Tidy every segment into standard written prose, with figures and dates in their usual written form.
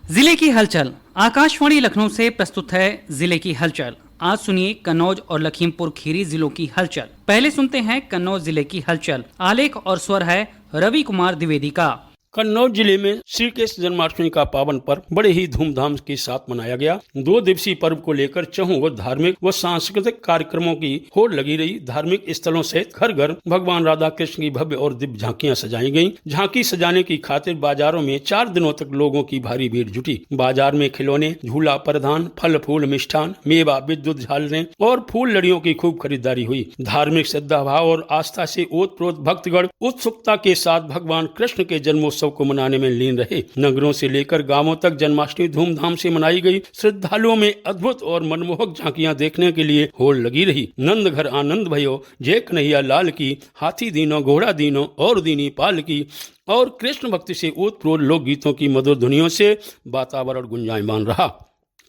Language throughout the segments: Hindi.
जिले की हलचल। आकाशवाणी लखनऊ से प्रस्तुत है जिले की हलचल। आज सुनिए कन्नौज और लखीमपुर खीरी जिलों की हलचल। पहले सुनते हैं कन्नौज जिले की हलचल। आलेख और स्वर है रवि कुमार द्विवेदी का। कन्नौज जिले में श्री कृष्ण जन्माष्टमी का पावन पर्व बड़े ही धूमधाम के साथ मनाया गया। 2 दिवसीय पर्व को लेकर चहुं धार्मिक व सांस्कृतिक कार्यक्रमों की होड़ लगी रही। धार्मिक स्थलों सहित घर घर भगवान राधा कृष्ण की भव्य और दिव्य झांकियां सजाई गईं। झांकी सजाने की खातिर बाजारों में 4 दिनों तक लोगों की भारी भीड़ जुटी। बाजार में खिलौने, झूला परिधान, फल फूल, मिष्ठान, मेवा, विद्युत झालरें और फूल लड़ियों की खूब खरीदारी हुई। धार्मिक श्रद्धा भाव और आस्था से ओतप्रोत भक्तगण उत्सुकता के साथ भगवान कृष्ण के जन्मोत्सव को मनाने में लीन रहे। नगरों से लेकर गांवों तक जन्माष्टमी धूमधाम से मनाई गई। श्रद्धालुओं में अद्भुत और मनमोहक झांकियां देखने के लिए होड़ लगी रही। नंद घर आनंद भयो, जय कन्हैया लाल की, हाथी दीनो घोड़ा दीनो और दीनी पाल की और कृष्ण भक्ति से ओतप्रोत लोक गीतों की मधुर ध्वनियों से वातावरण गुंजायमान रहा।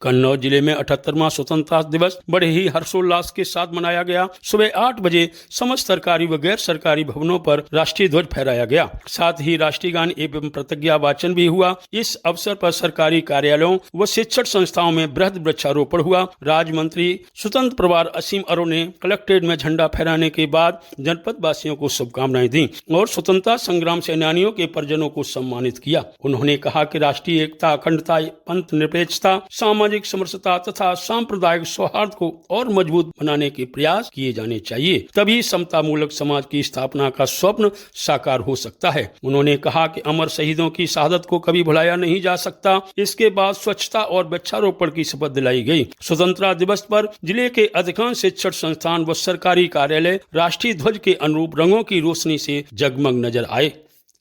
कन्नौज जिले में 78वां स्वतंत्रता दिवस बड़े ही हर्षोल्लास के साथ मनाया गया। सुबह 8 बजे समस्त सरकारी व गैर सरकारी भवनों पर राष्ट्रीय ध्वज फहराया गया। साथ ही राष्ट्रीय गान एवं प्रतिज्ञा वाचन भी हुआ। इस अवसर पर सरकारी कार्यालयों व शिक्षण संस्थाओं में बृहद वृक्षारोपण हुआ। राज्य मंत्री स्वतंत्र प्रभार असीम अरोड़ ने कलेक्ट्रेट में झंडा फहराने के बाद जनपद वासियों को शुभकामनाएं दी और स्वतंत्रता संग्राम सेनानियों के परिजनों को सम्मानित किया। उन्होंने कहा कि राष्ट्रीय एकता, अखंडता, पंथ निरपेक्षता, सामाजिक समरसता तथा सांप्रदायिक सौहार्द को और मजबूत बनाने के प्रयास किए जाने चाहिए। तभी समता मूलक समाज की स्थापना का स्वप्न साकार हो सकता है। उन्होंने कहा कि अमर शहीदों की शहादत को कभी भुलाया नहीं जा सकता। इसके बाद स्वच्छता और वृक्षारोपण की शपथ दिलाई गई। स्वतंत्रता दिवस पर जिले के अधिकांश शिक्षण संस्थान व सरकारी कार्यालय राष्ट्रीय ध्वज के अनुरूप रंगों की रोशनी से जगमग नजर आए।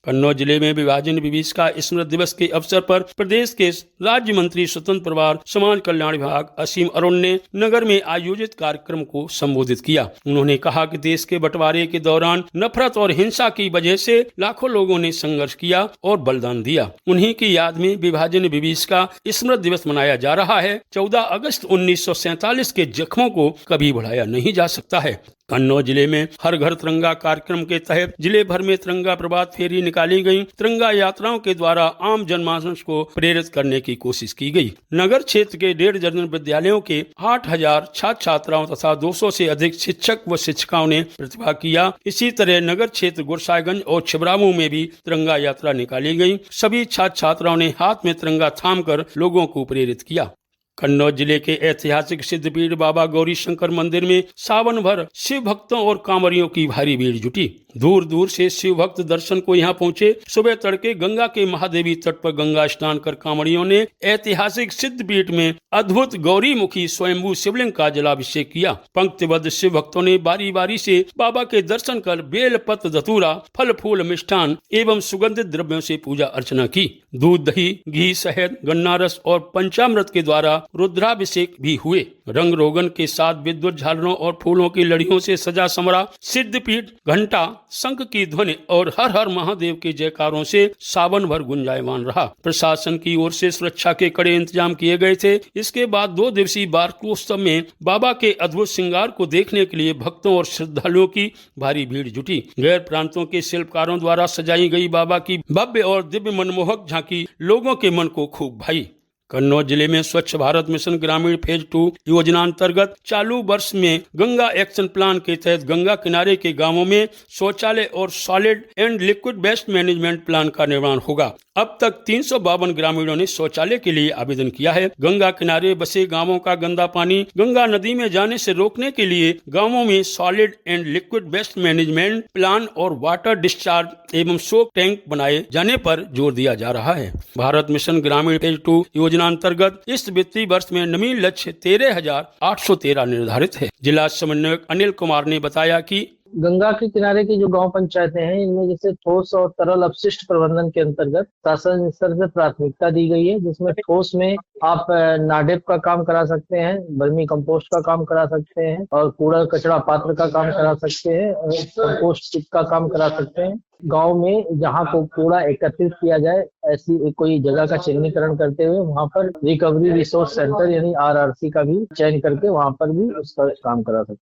कन्नौज जिले में विभाजन विभीषिका स्मृति दिवस के अवसर पर प्रदेश के राज्य मंत्री स्वतंत्र प्रभार समाज कल्याण विभाग असीम अरुण ने नगर में आयोजित कार्यक्रम को संबोधित किया। उन्होंने कहा कि देश के बंटवारे के दौरान नफरत और हिंसा की वजह से लाखों लोगों ने संघर्ष किया और बलिदान दिया। उन्हीं की याद में विभाजन विभीषिका स्मृति दिवस मनाया जा रहा है। 14 अगस्त 1947 के जख्मों को कभी भुलाया नहीं जा सकता है। कन्नौज जिले में हर घर तिरंगा कार्यक्रम के तहत जिले भर में तिरंगा प्रभात फेरी निकाली गई। तिरंगा यात्राओं के द्वारा आम जनमानस को प्रेरित करने की कोशिश की गई। नगर क्षेत्र के 1.5 दर्जन विद्यालयों के 8,000 छात्र छात्राओं तथा 200 से अधिक शिक्षक व शिक्षिकाओं ने प्रतिभाग किया। इसी तरह नगर क्षेत्र गुरसाईगंज और छिबरामऊ में भी तिरंगा यात्रा निकाली गई। सभी छात्र छात्राओं ने हाथ में तिरंगा थामकर लोगों को प्रेरित किया। कन्नौज जिले के ऐतिहासिक सिद्धपीठ बाबा गौरी शंकर मंदिर में सावन भर शिव भक्तों और कांवरियों की भारी भीड़ जुटी। दूर दूर से शिव भक्त दर्शन को यहां पहुंचे। सुबह तड़के गंगा के महादेवी तट पर गंगा स्नान कर कांवरियों ने ऐतिहासिक सिद्धपीठ में अद्भुत गौरी मुखी स्वयंभू शिवलिंग का जलाभिषेक किया। पंक्तिबद्ध शिव भक्तों ने बारी बारी से बाबा के दर्शन कर बेल पत्र, धतूरा, फल फूल, मिष्ठान एवं सुगंधित द्रव्यों से पूजा अर्चना की। दूध, दही, घी, शहद, गन्ना रस और पंचामृत के द्वारा रुद्राभिषेक भी हुए। रंग रोगन के साथ विद्युत झालरों और फूलों की लड़ियों से सजा समरा सिद्धपीठ घंटा, शंख की ध्वनि और हर हर महादेव के जयकारों से सावन भर गुंजायमान रहा। प्रशासन की ओर से सुरक्षा के कड़े इंतजाम किए गए थे। इसके बाद 2 दिवसीय वार्षिकोत्सव में बाबा के अद्भुत श्रृंगार को देखने के लिए भक्तों और श्रद्धालुओं की भारी भीड़ जुटी। गैर प्रांतों के शिल्पकारों द्वारा सजाई गई बाबा की भव्य और दिव्य मनमोहक झांकी लोगों के मन को खूब भाई। कन्नौज जिले में स्वच्छ भारत मिशन ग्रामीण फेज 2 योजना अंतर्गत चालू वर्ष में गंगा एक्शन प्लान के तहत गंगा किनारे के गांवों में शौचालय और solid and liquid waste management plan का निर्माण होगा। अब तक 352 ग्रामीणों ने शौचालय के लिए आवेदन किया है। गंगा किनारे बसे गांवों का गंदा पानी गंगा नदी में जाने से रोकने के लिए गांवों में solid and liquid waste management plan और वाटर डिस्चार्ज एवं सोक टैंक बनाए जाने पर जोर दिया जा रहा है। भारत मिशन ग्रामीण फेज 2 योजना अंतर्गत इस वित्तीय वर्ष में नवीन लक्ष्य 13,813 निर्धारित है। जिला समन्वयक अनिल कुमार ने बताया कि गंगा के किनारे की जो गांव पंचायतें हैं, इनमें जैसे ठोस और तरल अपशिष्ट प्रबंधन के अंतर्गत शासन स्तर से प्राथमिकता दी गई है, जिसमें ठोस में आप नाडेप का काम करा सकते हैं, वर्मी कंपोस्ट का काम करा सकते हैं और कूड़ा कचरा पात्र का काम करा सकते हैं और कंपोस्ट पिट का काम करा सकते हैं। गांव में जहां को कूड़ा एकत्रित किया जाए, ऐसी कोई जगह का चिन्हीकरण करते हुए वहां पर रिकवरी रिसोर्स सेंटर यानी RRC का भी चयन करके वहां पर भी उसका काम करा सकते हैं।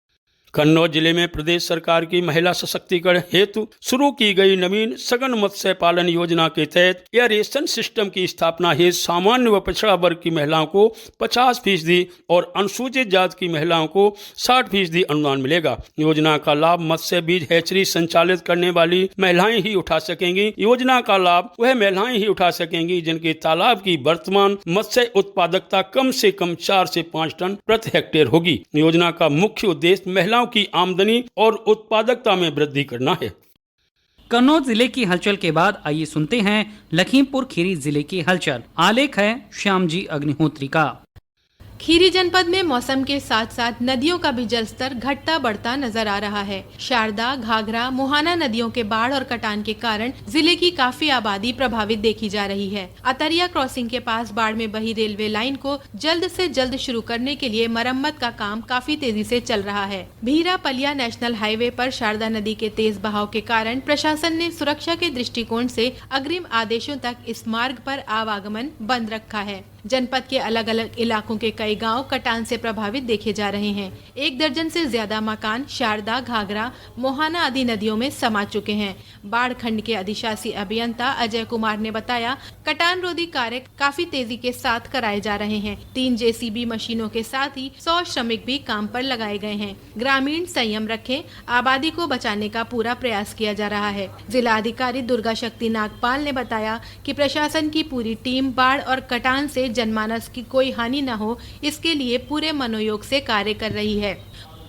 कन्नौज जिले में प्रदेश सरकार की महिला सशक्तिकरण हेतु शुरू की गई नवीन सघन मत्स्य पालन योजना के तहत एयरेशन सिस्टम की स्थापना हेतु सामान्य व पिछड़ा वर्ग की महिलाओं को 50% और अनुसूचित जाति की महिलाओं को 60% अनुदान मिलेगा। योजना का लाभ मत्स्य बीज हैचरी संचालित करने वाली महिलाएं ही उठा सकेंगी। योजना का लाभ वह महिलाएं ही उठा सकेंगी जिनके तालाब की वर्तमान मत्स्य उत्पादकता कम से कम 4 से 5 टन प्रति हेक्टेयर होगी। योजना का मुख्य उद्देश्य महिलाओं की आमदनी और उत्पादकता में वृद्धि करना है। कन्नौज जिले की हलचल के बाद आइए सुनते हैं लखीमपुर खीरी जिले की हलचल। आलेख है श्यामजी अग्निहोत्री का। खीरी जनपद में मौसम के साथ साथ नदियों का भी जलस्तर घटता बढ़ता नजर आ रहा है। शारदा, घाघरा, मोहाना नदियों के बाढ़ और कटान के कारण जिले की काफी आबादी प्रभावित देखी जा रही है। अतरिया क्रॉसिंग के पास बाढ़ में बही रेलवे लाइन को जल्द से जल्द शुरू करने के लिए मरम्मत का काम काफी तेजी से चल रहा है। भीरा पलिया नेशनल हाईवे पर शारदा नदी के तेज बहाव के कारण प्रशासन ने सुरक्षा के दृष्टिकोण से अग्रिम आदेशों तक इस मार्ग पर आवागमन बंद रखा है। जनपद के अलग अलग इलाकों के कई गांव कटान से प्रभावित देखे जा रहे हैं। 1 दर्जन से ज्यादा मकान शारदा, घाघरा, मोहाना आदि नदियों में समा चुके हैं। बाढ़ खंड के अधिशासी अभियंता अजय कुमार ने बताया, कटान रोधी कार्य काफी तेजी के साथ कराए जा रहे हैं। 3 जेसीबी मशीनों के साथ ही 100 श्रमिक भी काम पर लगाए गए हैं। ग्रामीण संयम रखें, आबादी को बचाने का पूरा प्रयास किया जा रहा है। जिला अधिकारी दुर्गा शक्ति नागपाल ने बताया कि प्रशासन की पूरी टीम बाढ़ और कटान से जनमानस की कोई हानि न हो, इसके लिए पूरे मनोयोग से कार्य कर रही है।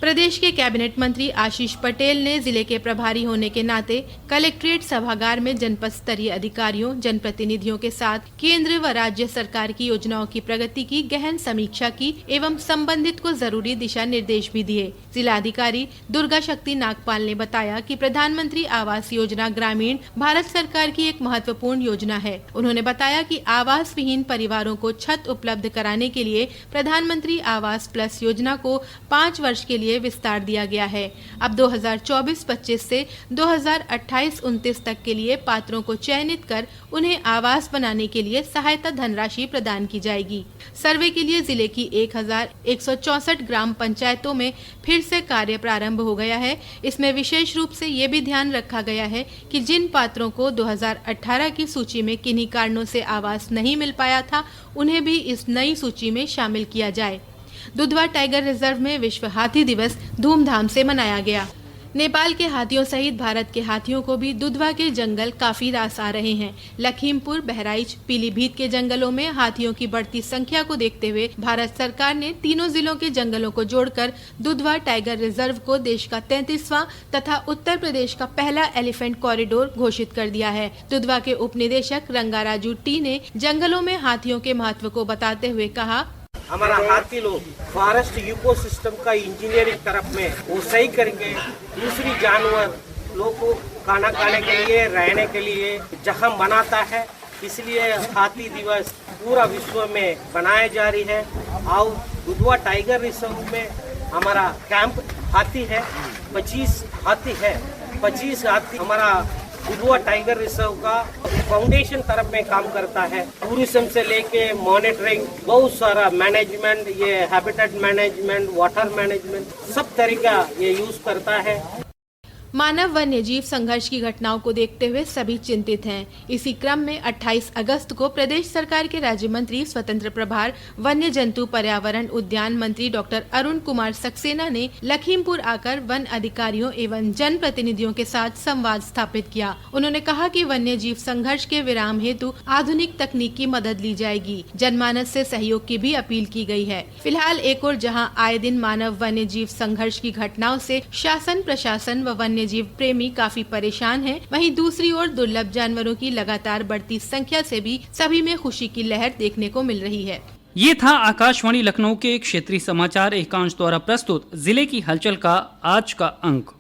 प्रदेश के कैबिनेट मंत्री आशीष पटेल ने जिले के प्रभारी होने के नाते कलेक्ट्रेट सभागार में जनपद स्तरीय अधिकारियों, जनप्रतिनिधियों के साथ केंद्र व राज्य सरकार की योजनाओं की प्रगति की गहन समीक्षा की एवं संबंधित को जरूरी दिशा निर्देश भी दिए। जिला अधिकारी दुर्गा शक्ति नागपाल ने बताया कि प्रधानमंत्री आवास योजना ग्रामीण भारत सरकार की एक महत्वपूर्ण योजना है। उन्होंने बताया कि आवास विहीन परिवारों को छत उपलब्ध कराने के लिए प्रधानमंत्री आवास प्लस योजना को 5 वर्ष के लिए विस्तार दिया गया है। अब 2024-25 से 2028-29 तक के लिए पात्रों को चयनित कर उन्हें आवास बनाने के लिए सहायता धनराशि प्रदान की जाएगी। सर्वे के लिए जिले की 1164 ग्राम पंचायतों में फिर से कार्य प्रारंभ हो गया है। इसमें विशेष रूप से ये भी ध्यान रखा गया है कि जिन पात्रों को 2018 की सूची में किन्हीं कारणों से आवास नहीं मिल पाया था, उन्हें भी इस नई सूची में शामिल किया जाए। दुधवा टाइगर रिजर्व में विश्व हाथी दिवस धूमधाम से मनाया गया। नेपाल के हाथियों सहित भारत के हाथियों को भी दुधवा के जंगल काफी रास आ रहे हैं। लखीमपुर, बहराइच, पीलीभीत के जंगलों में हाथियों की बढ़ती संख्या को देखते हुए भारत सरकार ने तीनों जिलों के जंगलों को जोड़कर दुधवा टाइगर रिजर्व को देश का 33वां तथा उत्तर प्रदेश का पहला एलिफेंट कॉरिडोर घोषित कर दिया है। दुधवा के उप निदेशक रंगाराजू टी ने जंगलों में हाथियों के महत्व को बताते हुए कहा, हमारा हाथी लोग फॉरेस्ट इकोसिस्टम का इंजीनियरिंग तरफ में वो सही करके दूसरी जानवर लोग को खाना खाने के लिए, रहने के लिए जगह बनाता है। इसलिए हाथी दिवस पूरा विश्व में बनाया जा रही है। और दुधवा टाइगर रिजर्व में हमारा कैंप हाथी है, 25 हाथी है। 25 हाथी हमारा दुधवा टाइगर रिजर्व का फाउंडेशन तरफ में काम करता है। टूरिज्म से लेके मॉनिटरिंग, बहुत सारा मैनेजमेंट, ये हैबिटेट मैनेजमेंट, वाटर मैनेजमेंट, सब तरीका ये यूज करता है। मानव वन्य जीव संघर्ष की घटनाओं को देखते हुए सभी चिंतित हैं। इसी क्रम में 28 अगस्त को प्रदेश सरकार के राज्य मंत्री स्वतंत्र प्रभार वन्य जंतु पर्यावरण उद्यान मंत्री डॉक्टर अरुण कुमार सक्सेना ने लखीमपुर आकर वन अधिकारियों एवं जन प्रतिनिधियों के साथ संवाद स्थापित किया। उन्होंने कहा कि वन्य जीव संघर्ष के विराम हेतु आधुनिक तकनीक की मदद ली जाएगी। जनमानस से सहयोग की भी अपील की गई है। फिलहाल एक और जहाँ आए दिन मानव वन्य जीव संघर्ष की घटनाओं से शासन, प्रशासन व वन्य जीव प्रेमी काफी परेशान हैं, वहीं दूसरी ओर दुर्लभ जानवरों की लगातार बढ़ती संख्या से भी सभी में खुशी की लहर देखने को मिल रही है। ये था आकाशवाणी लखनऊ के क्षेत्रीय समाचार एकांश द्वारा प्रस्तुत जिले की हलचल का आज का अंक।